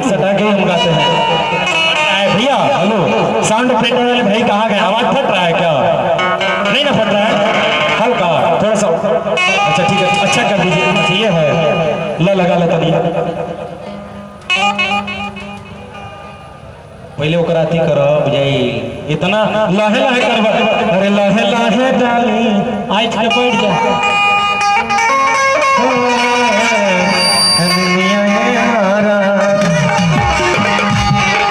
सटा के हम गाते हैं। भैया हेलो, साउंड ऑपरेटर वाले भाई कहाँ गए? आवाज फट रहा है क्या? नहीं ना फट रहा है, हल्का थोड़ा सा। अच्छा ठीक है, अच्छा कर दीजिए। ये है ला लगा ला तनी पहले ओकरा अथी कर बुझाई इतना लाहे लाहे करबा। अरे लाहे लाहे डाली आज के बैठ जा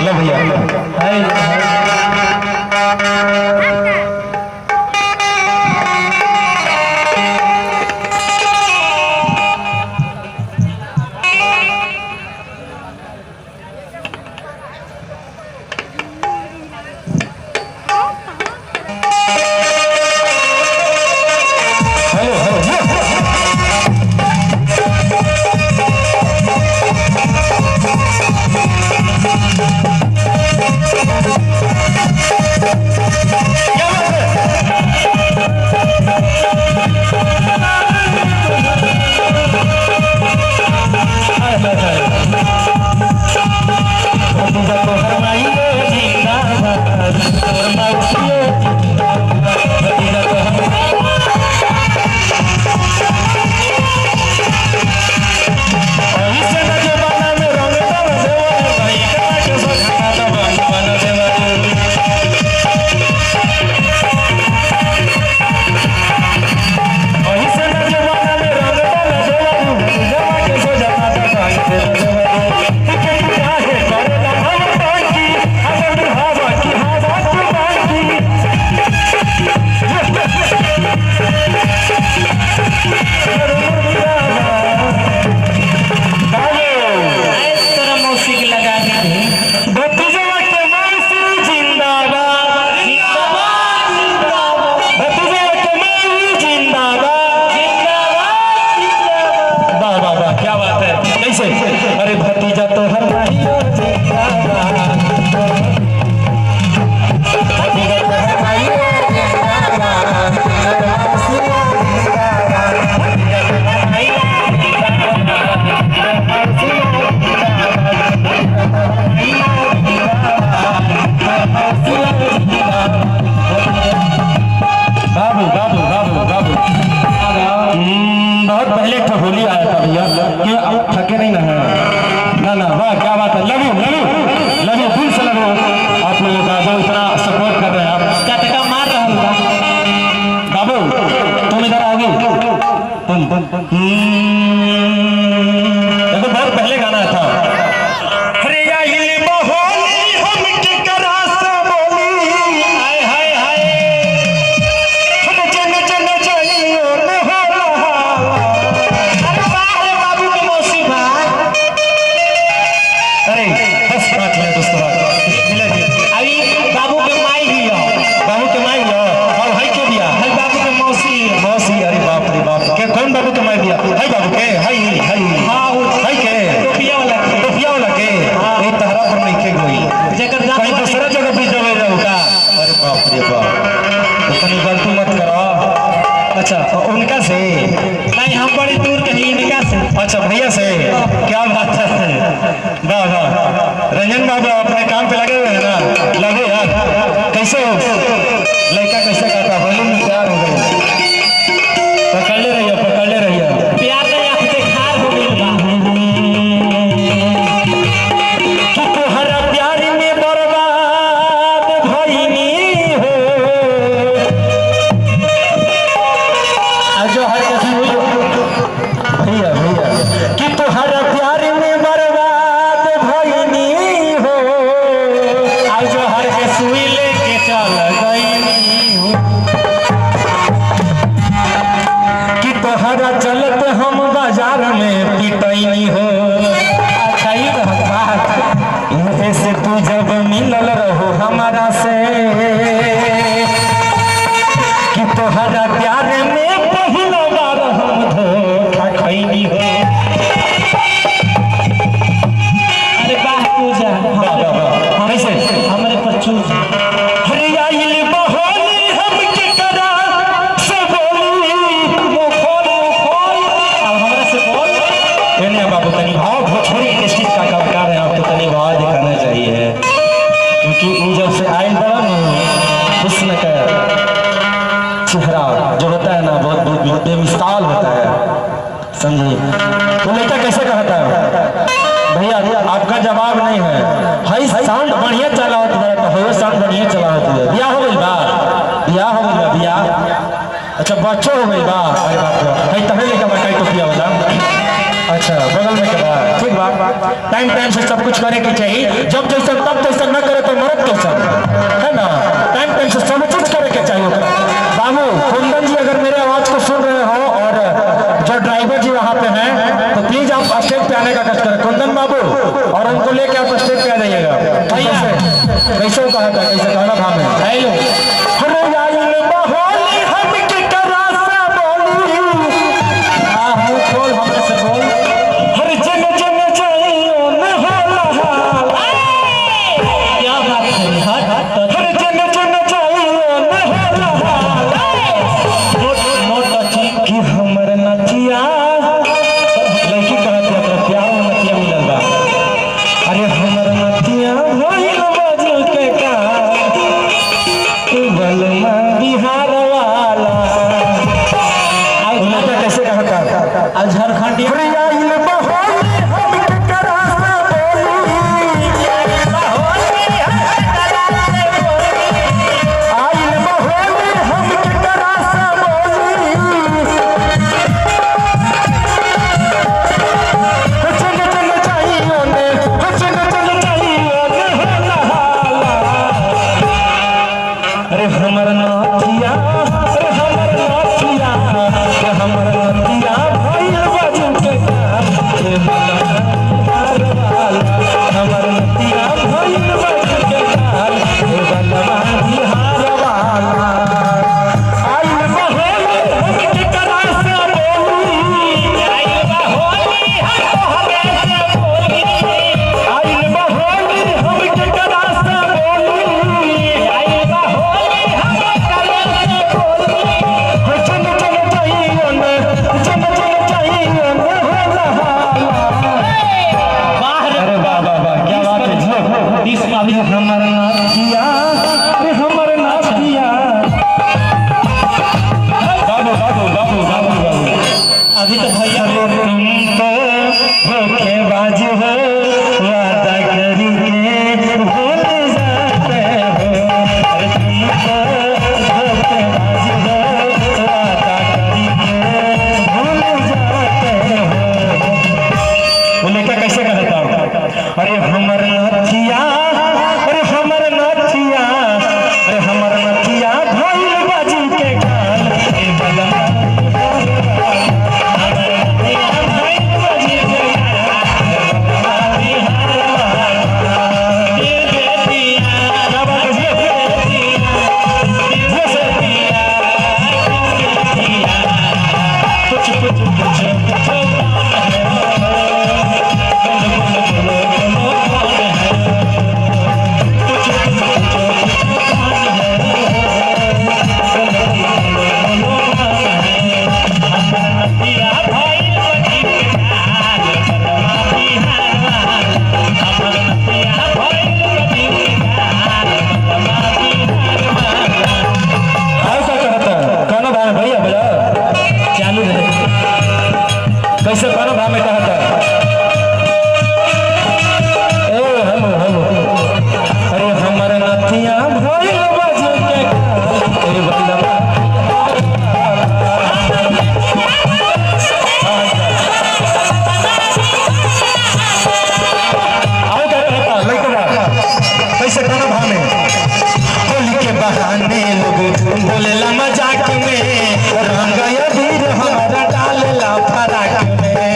ला भैया बहुत पहले गाना था। अच्छा उनका से नहीं, हम बड़ी दूर कहीं इनका से। अच्छा भैया से, क्या बात है, वाह वाह। रंजन बाबू अपने काम पे लगे हुए हैं ना? लगे यार, कैसे हो लड़का, कैसे कहता वॉल्यूम में तैयार हो गए? पकड़े रहिए, पकड़े रहिए, प्यार नहीं आँख खार हो गई बा। तुम्हारा प्यार में बर्बाद भइनी हो, जो हर भैया भैया कि तुम्हारा प्यार में बर्बाद भइनी हो, आज जो हर के सुई लेके चल गईनी हो, कि तुम्हारा चलत हम बाजार में पिटैनी हो। अच्छा ही बात से तू जब मिलल रहो हमारा से, कि तुम्हारा प्यार में पहला बार हम धोखा खैनी हो। अरे वाह पूजा, कैसे हमारे पर चूज हरियाइल बहोली हम के करा से बोली मुखोल मुखोल। अब हमरा से बोल आपको तनी भाव भोजपुरी इंडस्ट्री का कलाकार है, आपको तनी भाव दिखाना चाहिए, क्योंकि इन जब से आयल बड़ा हुस्न का चेहरा जो होता है ना बहुत बेमिसाल होता है, समझिए। तो लड़का कैसे कहता है भैया आपका जवाब नहीं है, हाई साउंड बढ़िया चला होता है, तो हो साउंड बढ़िया चला होता है। बिया हो गई बा, बिया हो गई बा, बिया अच्छा बच्चों हो गई बा, अरे बाप रे हाई तहरे लेकर मैं कई टोपिया वाला, अच्छा बगल में के बाद ठीक बात। टाइम टाइम से सब कुछ करे के चाहिए, जब जैसा तब जैसा न करे तो मरद कैसा है ना, टाइम टाइम से सब कुछ करे के चाहिए। बाबू कुंदन जी अगर मेरे आवाज को सुन रहे हो और जो ड्राइवर जी वहाँ पे हैं तो प्लीज आप स्टेज पे आने का कष्ट करें, कुंदन बाबू, और उनको लेके आप स्टेज पे आ जाइएगा। कैसे कहा था, कैसे कहना था मैं हेलो कैसे कौन भाव में कहता है हेलो हेलो अरे हमारे नथिया भाई बज के अरे बंदा आओ कर लेकर कैसे कौन भाव में होली के बहाने लोग बोलेला मजाक में रंग या वीर हमारा डालेला फराक में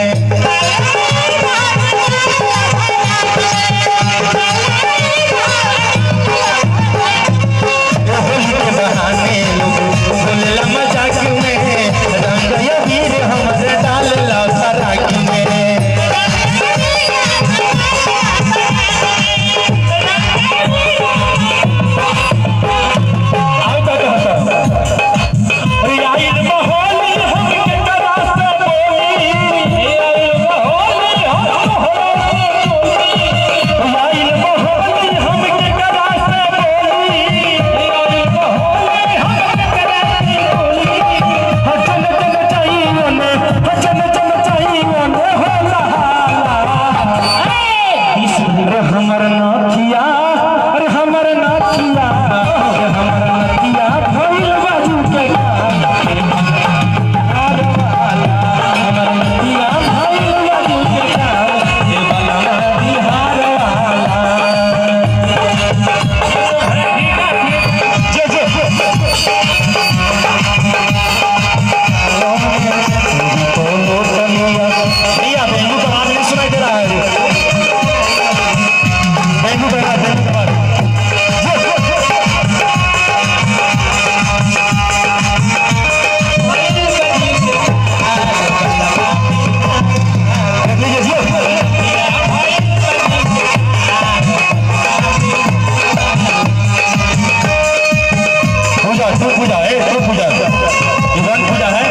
पूजा तू पूजा है तू पूजा ये वन पूजा है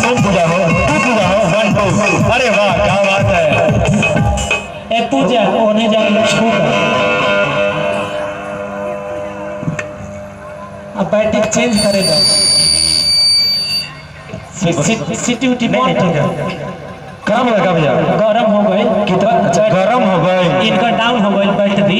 तुम पूजा हो तू पूजा हो वन टू। अरे वाह क्या बात है। ए पूजा उन्हें जाके छू अब बैटिंग चेंज करेगा सिटी उटी काम लगा भैया गरम हो गए कितना अच्छा गरम हो गए इनका डाउन हो गई बैटरी।